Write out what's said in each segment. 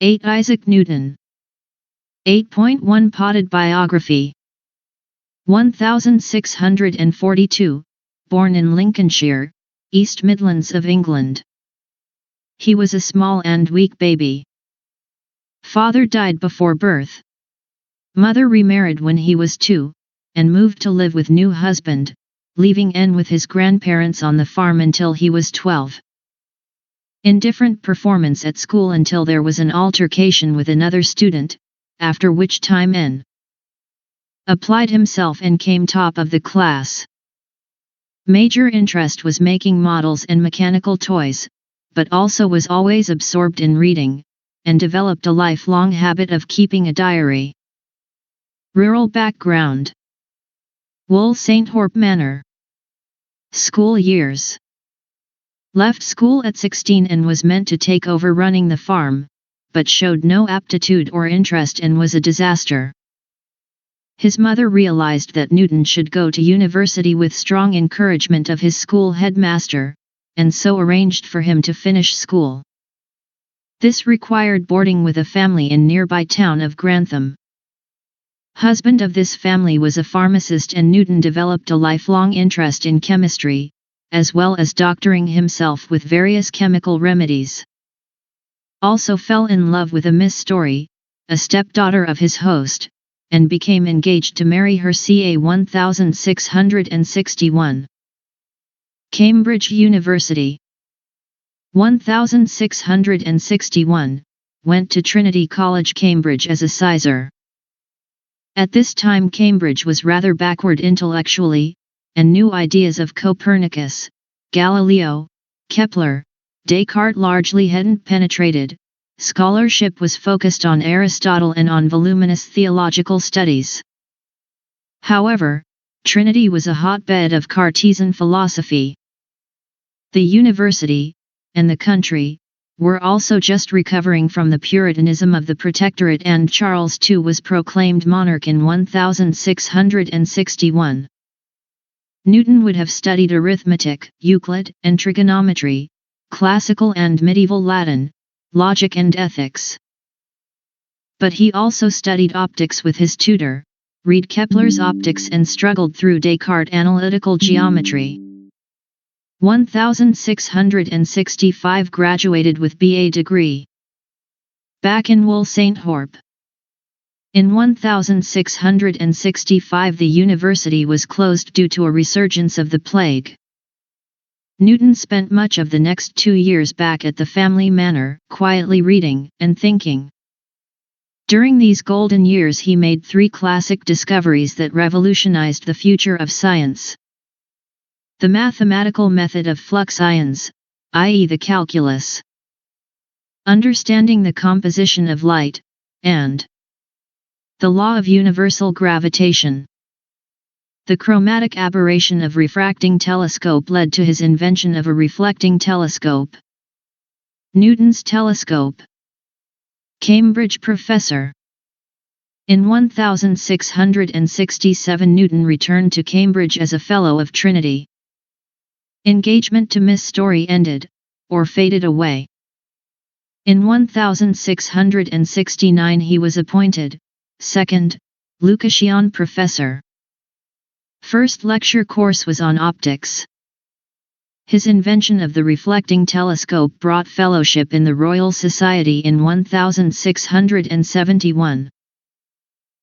8. Isaac Newton. 8.1 Potted biography. 1642, born in Lincolnshire, East Midlands of England. He was a small and weak baby. Father died before birth. Mother remarried when he was 2, and moved to live with new husband, leaving N with his grandparents on the farm until he was 12. Indifferent performance at school until there was an altercation with another student, after which time N applied himself and came top of the class. Major interest was making models and mechanical toys, but also was always absorbed in reading, and developed a lifelong habit of keeping a diary. Rural background. Wool St. Horpe Manor. School years. Left school at 16 and was meant to take over running the farm, but showed no aptitude or interest and was a disaster. His mother realized that Newton should go to university with strong encouragement of his school headmaster, and so arranged for him to finish school. This required boarding with a family in nearby town of Grantham. Husband of this family was a pharmacist, and Newton developed a lifelong interest in chemistry, as well as doctoring himself with various chemical remedies. Also fell in love with a Miss Story, a stepdaughter of his host, and became engaged to marry her ca. 1661. Cambridge University. 1661, went to Trinity College, Cambridge as a sizar. At this time Cambridge was rather backward intellectually, and new ideas of Copernicus, Galileo, Kepler, Descartes largely hadn't penetrated. Scholarship was focused on Aristotle and on voluminous theological studies. However, Trinity was a hotbed of Cartesian philosophy. The university, and the country, were also just recovering from the Puritanism of the Protectorate, and Charles II was proclaimed monarch in 1661. Newton would have studied arithmetic, Euclid, and trigonometry, classical and medieval Latin, logic and ethics. But he also studied optics with his tutor, read Kepler's optics, and struggled through Descartes' analytical geometry. 1665 graduated with BA degree. Back in Wool St. Horpe. In 1665 the university was closed due to a resurgence of the plague. Newton spent much of the next 2 years back at the family manor, quietly reading and thinking. During these golden years he made 3 classic discoveries that revolutionized the future of science. The mathematical method of flux ions, i.e. the calculus. Understanding the composition of light, and the law of universal gravitation. The chromatic aberration of refracting telescope led to his invention of a reflecting telescope. Newton's telescope. Cambridge professor. In 1667 Newton returned to Cambridge as a Fellow of Trinity. Engagement to Miss Story ended, or faded away. In 1669 he was appointed, second, Lucasian professor. First lecture course was on optics. His invention of the reflecting telescope brought fellowship in the Royal Society in 1671.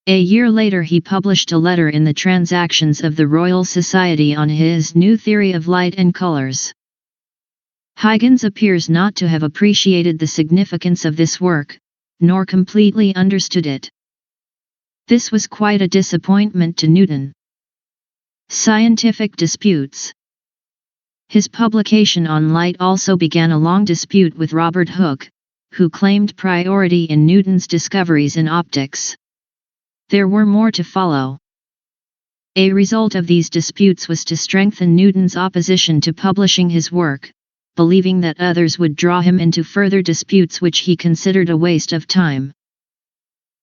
A year later he published a letter in the Transactions of the Royal Society on his new theory of light and colors. Huygens appears not to have appreciated the significance of this work, nor completely understood it. This was quite a disappointment to Newton. Scientific disputes. His publication on light also began a long dispute with Robert Hooke, who claimed priority in Newton's discoveries in optics. There were more to follow. A result of these disputes was to strengthen Newton's opposition to publishing his work, believing that others would draw him into further disputes which he considered a waste of time.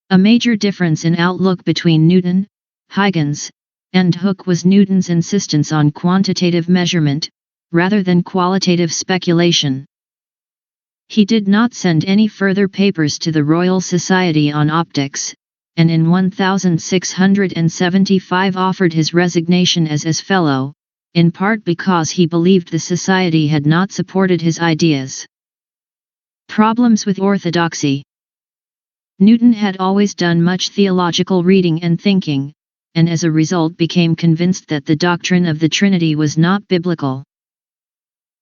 A major difference in outlook between Newton, Huygens, and Hooke was Newton's insistence on quantitative measurement, rather than qualitative speculation. He did not send any further papers to the Royal Society on Optics, and in 1675 offered his resignation as fellow, in part because he believed the Society had not supported his ideas. Problems with orthodoxy. Newton had always done much theological reading and thinking, and as a result became convinced that the doctrine of the Trinity was not biblical.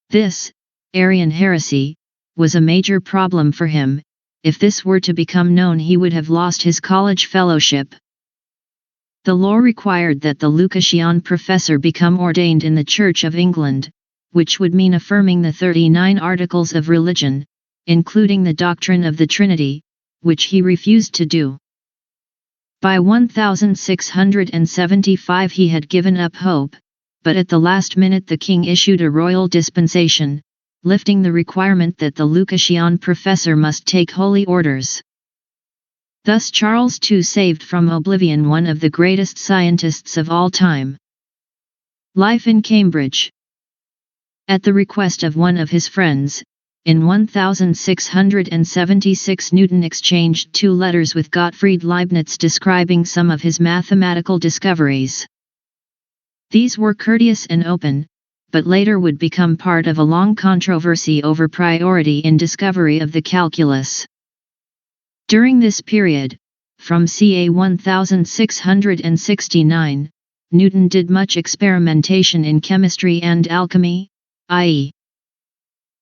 This, Arian heresy, was a major problem for him. If this were to become known, he would have lost his college fellowship. The law required that the Lucasian professor become ordained in the Church of England, which would mean affirming the 39 Articles of Religion, including the doctrine of the Trinity, which he refused to do. By 1675 he had given up hope, but at the last minute the king issued a royal dispensation, lifting the requirement that the Lucasian professor must take holy orders. Thus Charles II saved from oblivion one of the greatest scientists of all time. Life in Cambridge. At the request of one of his friends, in 1676 Newton exchanged 2 letters with Gottfried Leibniz describing some of his mathematical discoveries. These were courteous and open, but later would become part of a long controversy over priority in discovery of the calculus. During this period, from ca 1669, Newton did much experimentation in chemistry and alchemy, i.e.,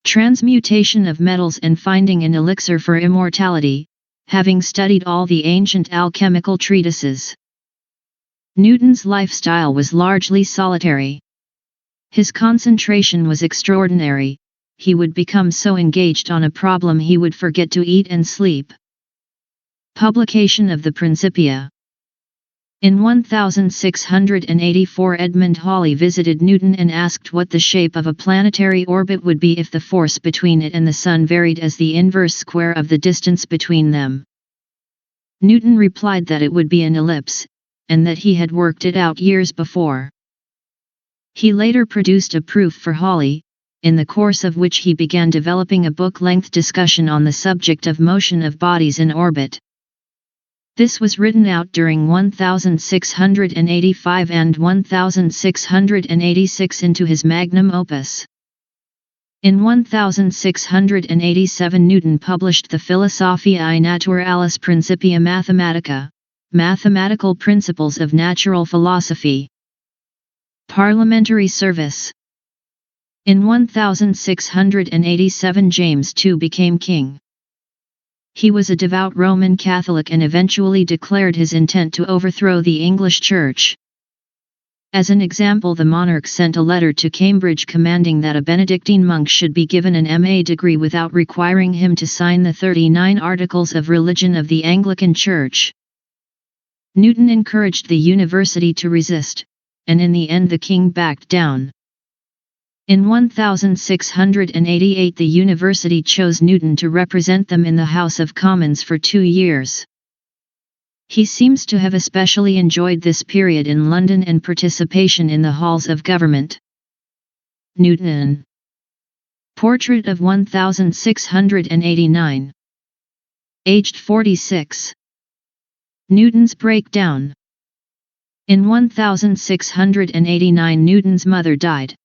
transmutation of metals and finding an elixir for immortality, having studied all the ancient alchemical treatises. Newton's lifestyle was largely solitary. His concentration was extraordinary. He would become so engaged on a problem he would forget to eat and sleep. Publication of the Principia. In 1684 Edmund Halley visited Newton and asked what the shape of a planetary orbit would be if the force between it and the Sun varied as the inverse square of the distance between them. Newton replied that it would be an ellipse, and that he had worked it out years before. He later produced a proof for Halley, in the course of which he began developing a book-length discussion on the subject of motion of bodies in orbit. This was written out during 1685 and 1686 into his magnum opus. In 1687 Newton published the Philosophiae Naturalis Principia Mathematica, Mathematical Principles of Natural Philosophy. Parliamentary service. In 1687 James II became king. He was a devout Roman Catholic and eventually declared his intent to overthrow the English Church. As an example, the monarch sent a letter to Cambridge commanding that a Benedictine monk should be given an MA degree without requiring him to sign the 39 Articles of Religion of the Anglican Church. Newton encouraged the university to resist, and in the end the king backed down. In 1688 the university chose Newton to represent them in the House of Commons for 2 years. He seems to have especially enjoyed this period in London and participation in the halls of government. Newton. Portrait of 1689. Aged 46. Newton's breakdown. In 1689 Newton's mother died.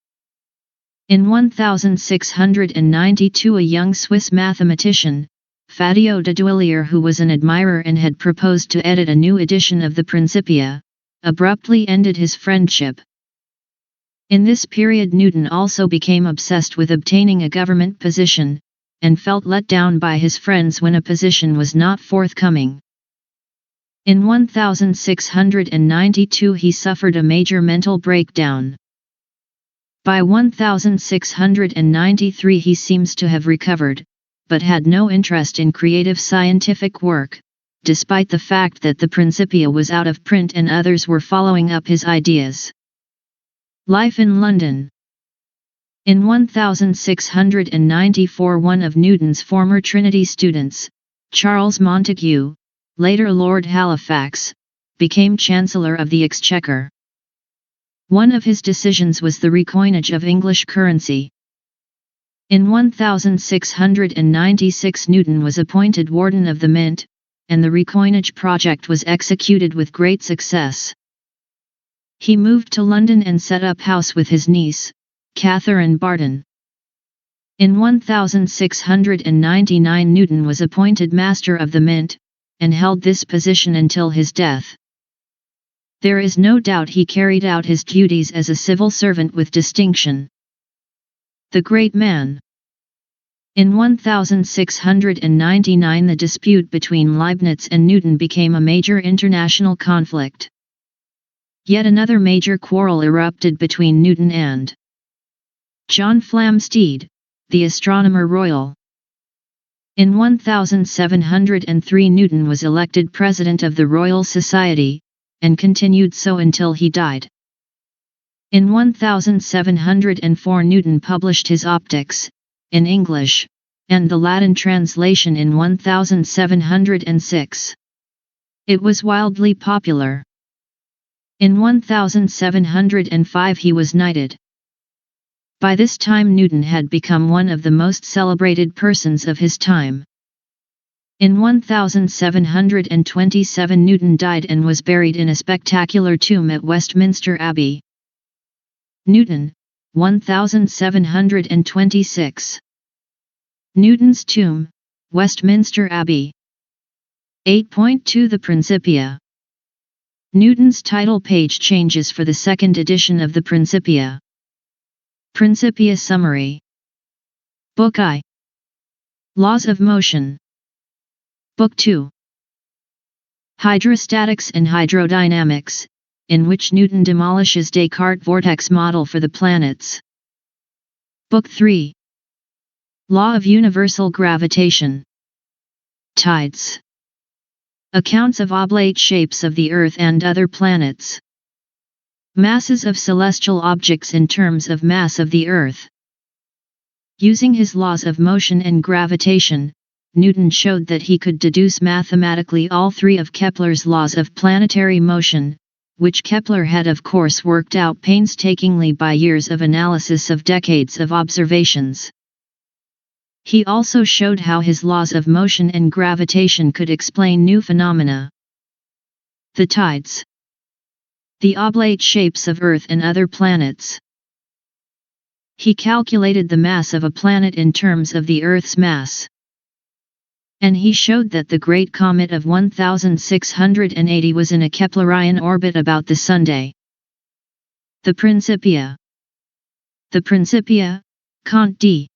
In 1692 a young Swiss mathematician, Fatio de Duillier, who was an admirer and had proposed to edit a new edition of the Principia, abruptly ended his friendship. In this period Newton also became obsessed with obtaining a government position, and felt let down by his friends when a position was not forthcoming. In 1692 he suffered a major mental breakdown. By 1693 he seems to have recovered, but had no interest in creative scientific work, despite the fact that the Principia was out of print and others were following up his ideas. Life in London. In 1694 one of Newton's former Trinity students, Charles Montague, later Lord Halifax, became Chancellor of the Exchequer. One of his decisions was the recoinage of English currency. In 1696 Newton was appointed Warden of the Mint, and the recoinage project was executed with great success. He moved to London and set up house with his niece, Catherine Barton. In 1699 Newton was appointed Master of the Mint, and held this position until his death. There is no doubt he carried out his duties as a civil servant with distinction. The great man. In 1699 the dispute between Leibniz and Newton became a major international conflict. Yet another major quarrel erupted between Newton and John Flamsteed, the Astronomer Royal. In 1703 Newton was elected President of the Royal Society, and continued so until he died. In 1704 Newton published his Optics, in English, and the Latin translation in 1706. It was wildly popular. In 1705 he was knighted. By this time Newton had become one of the most celebrated persons of his time. In 1727 Newton died and was buried in a spectacular tomb at Westminster Abbey. Newton, 1726. Newton's tomb, Westminster Abbey. 8.2 The Principia. Newton's title page changes for the second edition of the Principia. Principia Summary. Book I. Laws of Motion. Book 2. Hydrostatics and Hydrodynamics, in which Newton demolishes Descartes' vortex model for the planets. Book 3. Law of Universal Gravitation. Tides. Accounts of oblate shapes of the Earth and other planets. Masses of celestial objects in terms of mass of the Earth. Using his laws of motion and gravitation, Newton showed that he could deduce mathematically all three of Kepler's laws of planetary motion, which Kepler had of course worked out painstakingly by years of analysis of decades of observations. He also showed how his laws of motion and gravitation could explain new phenomena. The tides. The oblate shapes of Earth and other planets. He calculated the mass of a planet in terms of the Earth's mass. And he showed that the great comet of 1680 was in a Keplerian orbit about the Sunday. The Principia. The Principia, Cont D.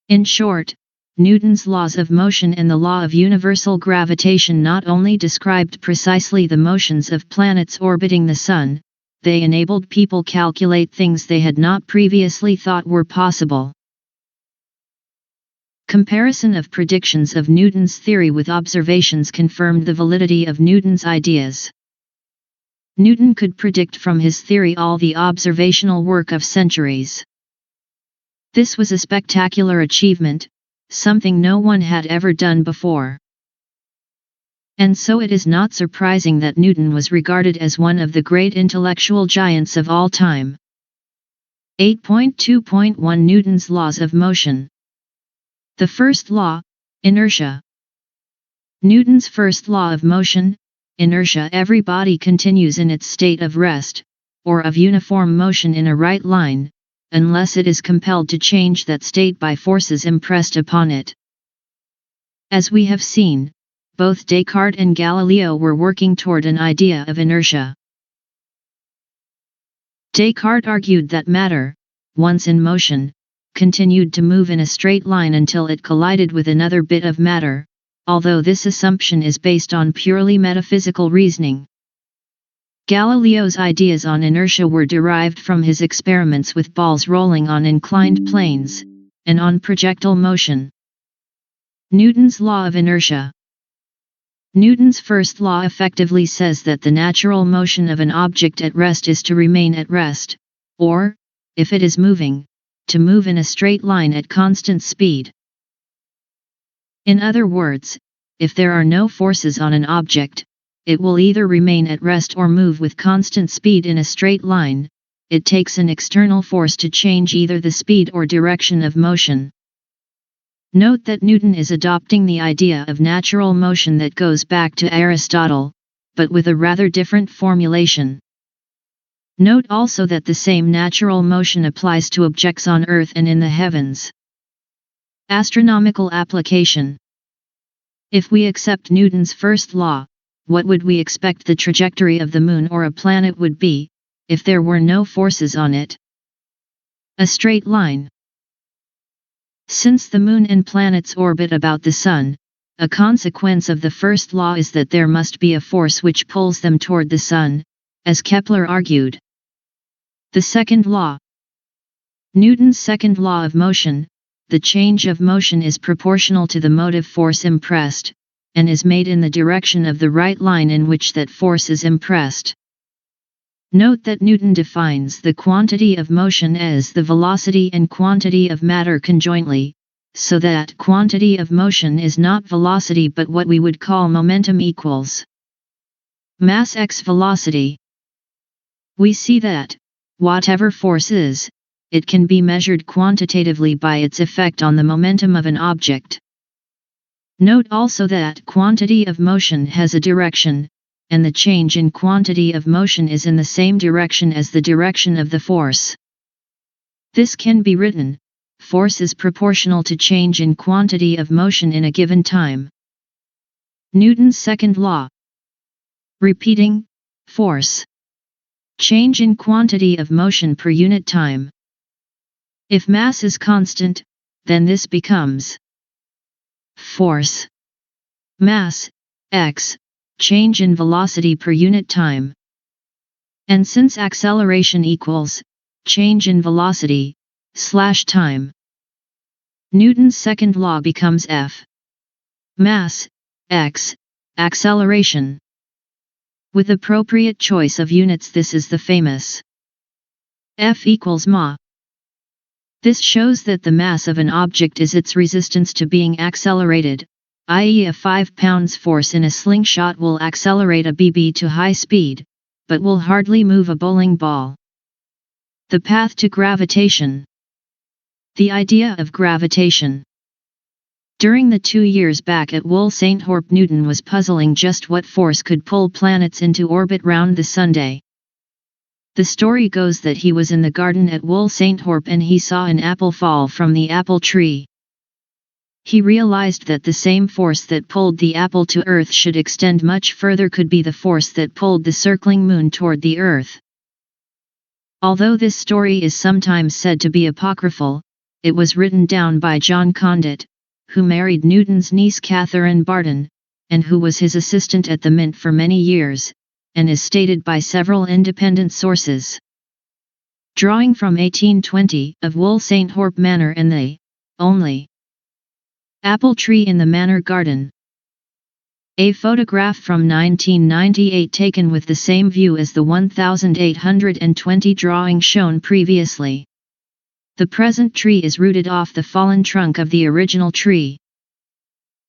In short, Newton's laws of motion and the law of universal gravitation not only described precisely the motions of planets orbiting the Sun, they enabled people calculate things they had not previously thought were possible. Comparison of predictions of Newton's theory with observations confirmed the validity of Newton's ideas. Newton could predict from his theory all the observational work of centuries. This was a spectacular achievement, something no one had ever done before. And so it is not surprising that Newton was regarded as one of the great intellectual giants of all time. 8.2.1 Newton's laws of motion. The first law, inertia. Newton's first law of motion, inertia. Every body continues in its state of rest, or of uniform motion in a right line, unless it is compelled to change that state by forces impressed upon it. As we have seen, both Descartes and Galileo were working toward an idea of inertia. Descartes argued that matter, once in motion, continued to move in a straight line until it collided with another bit of matter, although this assumption is based on purely metaphysical reasoning. Galileo's ideas on inertia were derived from his experiments with balls rolling on inclined planes, and on projectile motion. Newton's law of inertia. Newton's first law effectively says that the natural motion of an object at rest is to remain at rest, or, if it is moving, to move in a straight line at constant speed. In other words, if there are no forces on an object, it will either remain at rest or move with constant speed in a straight line, it takes an external force to change either the speed or direction of motion. Note that Newton is adopting the idea of natural motion that goes back to Aristotle, but with a rather different formulation. Note also that the same natural motion applies to objects on Earth and in the heavens. Astronomical application. If we accept Newton's first law, what would we expect the trajectory of the Moon or a planet would be, if there were no forces on it? A straight line. Since the Moon and planets orbit about the Sun, a consequence of the first law is that there must be a force which pulls them toward the Sun, as Kepler argued. The second law. Newton's second law of motion, the change of motion is proportional to the motive force impressed, and is made in the direction of the right line in which that force is impressed. Note that Newton defines the quantity of motion as the velocity and quantity of matter conjointly, so that quantity of motion is not velocity but what we would call momentum equals mass x velocity. We see that, whatever force is, it can be measured quantitatively by its effect on the momentum of an object. Note also that quantity of motion has a direction, and the change in quantity of motion is in the same direction as the direction of the force. This can be written: force is proportional to change in quantity of motion in a given time. Newton's second law. Repeating, force. Change in quantity of motion per unit time. If mass is constant, then this becomes force. Mass, x, change in velocity per unit time. And since acceleration equals change in velocity / time, Newton's second law becomes F. Mass, x, acceleration. With appropriate choice of units, this is the famous F equals ma. This shows that the mass of an object is its resistance to being accelerated, i.e. a 5 pounds force in a slingshot will accelerate a BB to high speed, but will hardly move a bowling ball. The path to gravitation. The idea of gravitation. During the 2 years back at Wool St. Horp, Newton was puzzling just what force could pull planets into orbit round the Sunday. The story goes that he was in the garden at Wool St. Horp and he saw an apple fall from the apple tree. He realized that the same force that pulled the apple to Earth should extend much further could be the force that pulled the circling moon toward the Earth. Although this story is sometimes said to be apocryphal, it was written down by John Condit, who married Newton's niece Catherine Barton, and who was his assistant at the Mint for many years, and is stated by several independent sources. Drawing from 1820 of Wool St. Horp Manor and the only apple tree in the manor garden. A photograph from 1998 taken with the same view as the 1820 drawing shown previously. The present tree is rooted off the fallen trunk of the original tree.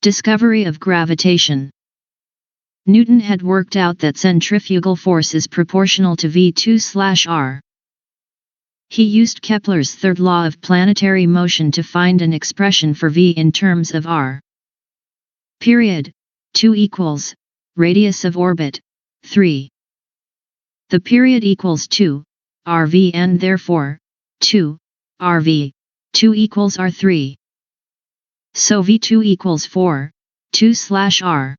Discovery of gravitation. Newton had worked out that centrifugal force is proportional to V2/r. He used Kepler's third law of planetary motion to find an expression for V in terms of r. Period, 2 equals, radius of orbit, 3. The period equals 2, rv and therefore, 2, rv, 2 equals r3. So v2 equals 4, 2/r.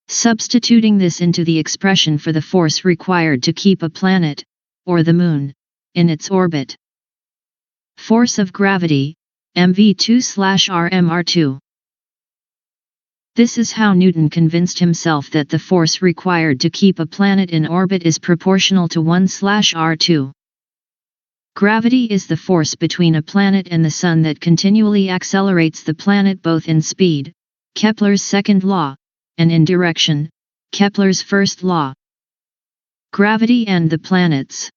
Substituting this into the expression for the force required to keep a planet, or the Moon, in its orbit. Force of gravity, mv2/r mr2. This is how Newton convinced himself that the force required to keep a planet in orbit is proportional to 1/r2. Gravity is the force between a planet and the Sun that continually accelerates the planet both in speed, Kepler's second law, and in direction, Kepler's first law. Gravity and the planets.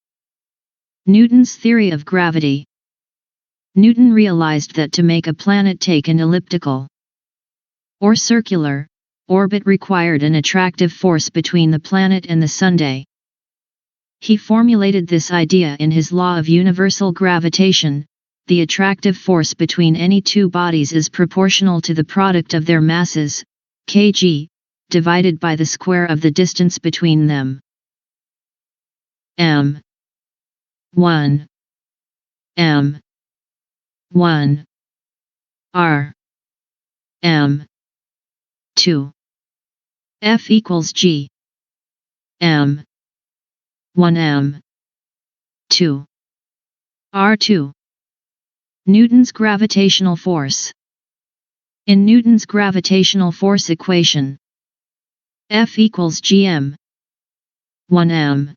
Newton's theory of gravity. Newton realized that to make a planet take an elliptical or circular orbit required an attractive force between the planet and the Sunday. He formulated this idea in his law of universal gravitation: the attractive force between any two bodies is proportional to the product of their masses, kg, divided by the square of the distance between them. m 1 m 1 r m 2 F equals g m 1 m 2 r2. Newton's gravitational force. In Newton's gravitational force equation, F equals gm 1 m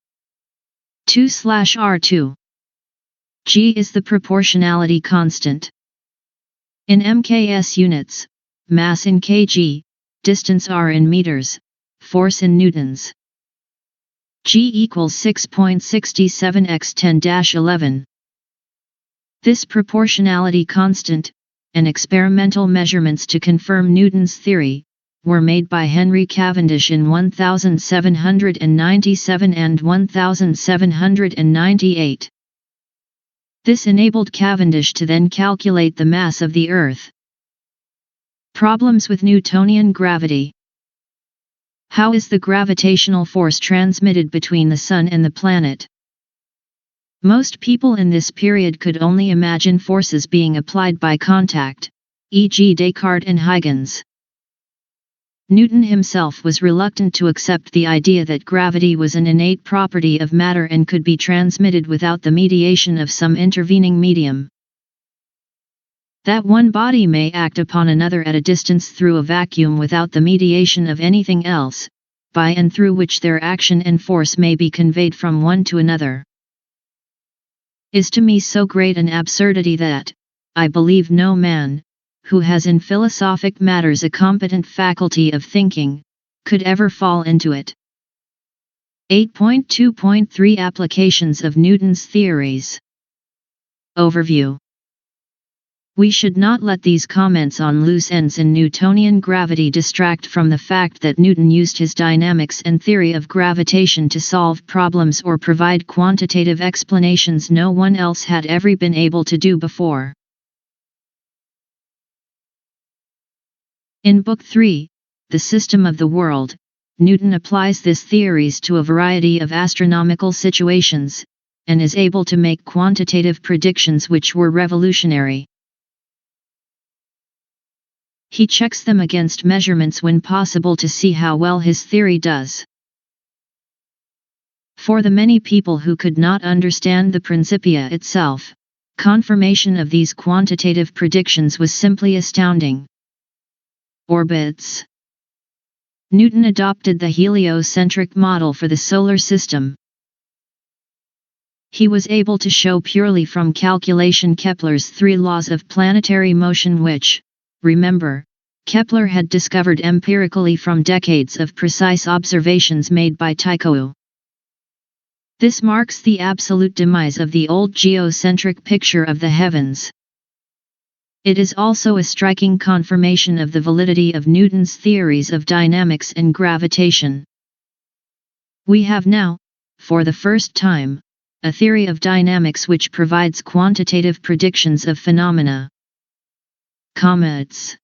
2/r2. G is the proportionality constant. In mks units, mass in kg, distance r in meters, force in newtons. G equals 6.67 x 10-11. This proportionality constant, and experimental measurements to confirm Newton's theory, were made by Henry Cavendish in 1797 and 1798. This enabled Cavendish to then calculate the mass of the Earth. Problems with Newtonian gravity. How is the gravitational force transmitted between the Sun and the planet? Most people in this period could only imagine forces being applied by contact, e.g. Descartes and Huygens. Newton himself was reluctant to accept the idea that gravity was an innate property of matter and could be transmitted without the mediation of some intervening medium. That one body may act upon another at a distance through a vacuum without the mediation of anything else, by and through which their action and force may be conveyed from one to another, is to me so great an absurdity that, I believe no man, who has in philosophic matters a competent faculty of thinking, could ever fall into it. 8.2.3 Applications of Newton's theories. Overview. We should not let these comments on loose ends in Newtonian gravity distract from the fact that Newton used his dynamics and theory of gravitation to solve problems or provide quantitative explanations no one else had ever been able to do before. In Book 3, The System of the World, Newton applies these theories to a variety of astronomical situations, and is able to make quantitative predictions which were revolutionary. He checks them against measurements when possible to see how well his theory does. For the many people who could not understand the Principia itself, confirmation of these quantitative predictions was simply astounding. Orbits. Newton adopted the heliocentric model for the solar system. He was able to show purely from calculation Kepler's three laws of planetary motion which, remember, Kepler had discovered empirically from decades of precise observations made by Tycho. This marks the absolute demise of the old geocentric picture of the heavens. It is also a striking confirmation of the validity of Newton's theories of dynamics and gravitation. We have now, for the first time, a theory of dynamics which provides quantitative predictions of phenomena. Comets.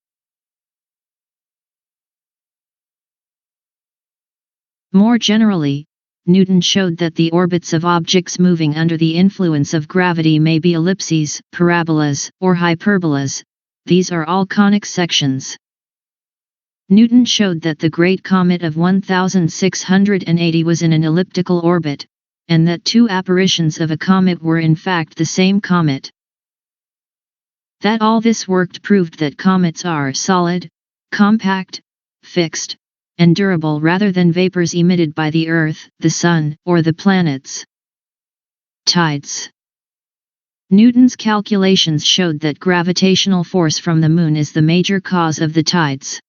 More generally, Newton showed that the orbits of objects moving under the influence of gravity may be ellipses, parabolas, or hyperbolas. These are all conic sections. Newton showed that the Great Comet of 1680 was in an elliptical orbit, and that two apparitions of a comet were in fact the same comet. That all this worked proved that comets are solid, compact, fixed, and durable rather than vapors emitted by the Earth, the Sun, or the planets. Tides. Newton's calculations showed that gravitational force from the Moon is the major cause of the tides.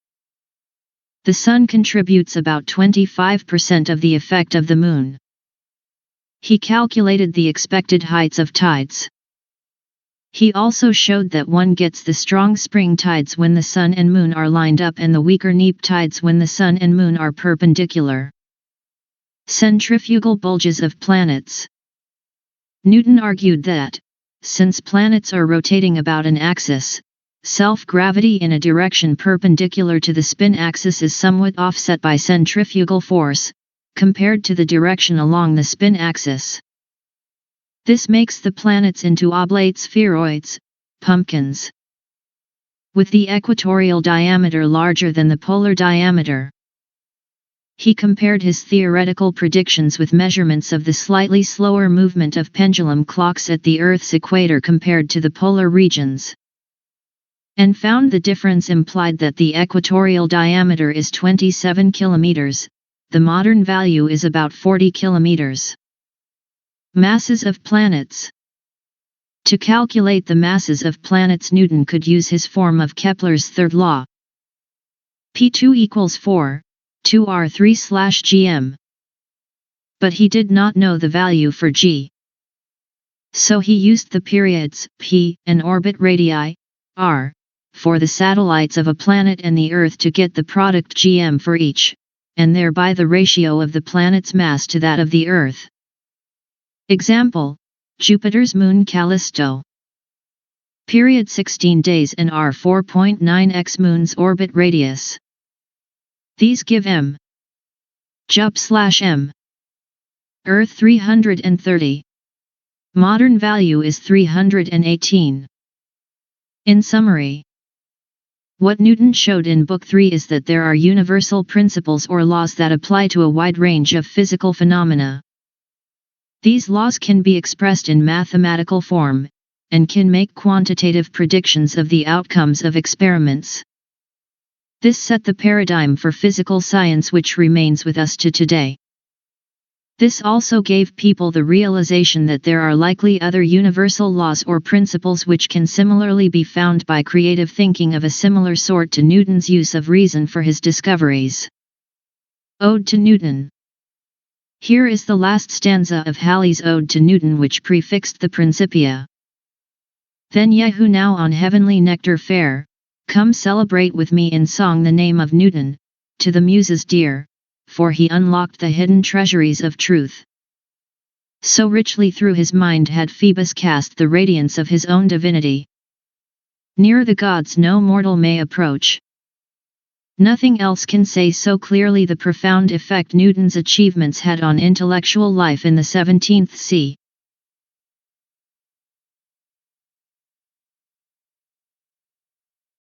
The Sun contributes about 25% of the effect of the Moon. He calculated the expected heights of tides. He also showed that one gets the strong spring tides when the Sun and Moon are lined up and the weaker neap tides when the Sun and Moon are perpendicular. Centrifugal bulges of planets. Newton argued that, since planets are rotating about an axis, self-gravity in a direction perpendicular to the spin axis is somewhat offset by centrifugal force, compared to the direction along the spin axis. This makes the planets into oblate spheroids, pumpkins, with the equatorial diameter larger than the polar diameter. He compared his theoretical predictions with measurements of the slightly slower movement of pendulum clocks at the Earth's equator compared to the polar regions, and found the difference implied that the equatorial diameter is 27 kilometers, the modern value is about 40 kilometers. Masses of planets. To calculate the masses of planets, Newton could use his form of Kepler's third law. P2 equals 4, 2r3/gm. But he did not know the value for g. So he used the periods, p, and orbit radii, r, for the satellites of a planet and the Earth to get the product gm for each, and thereby the ratio of the planet's mass to that of the Earth. Example: Jupiter's moon Callisto. Period 16 days and r 4.9x moon's orbit radius. These give m. Jup/m. Earth 330. Modern value is 318. In summary, what Newton showed in Book 3 is that there are universal principles or laws that apply to a wide range of physical phenomena. These laws can be expressed in mathematical form, and can make quantitative predictions of the outcomes of experiments. This set the paradigm for physical science which remains with us to today. This also gave people the realization that there are likely other universal laws or principles which can similarly be found by creative thinking of a similar sort to Newton's use of reason for his discoveries. Ode to Newton. Here is the last stanza of Halley's Ode to Newton, which prefixed the Principia. Then ye who now on heavenly nectar fare, come celebrate with me in song the name of Newton, to the muses dear, for he unlocked the hidden treasuries of truth. So richly through his mind had Phoebus cast the radiance of his own divinity. Near the gods no mortal may approach. Nothing else can say so clearly the profound effect Newton's achievements had on intellectual life in the 17th c.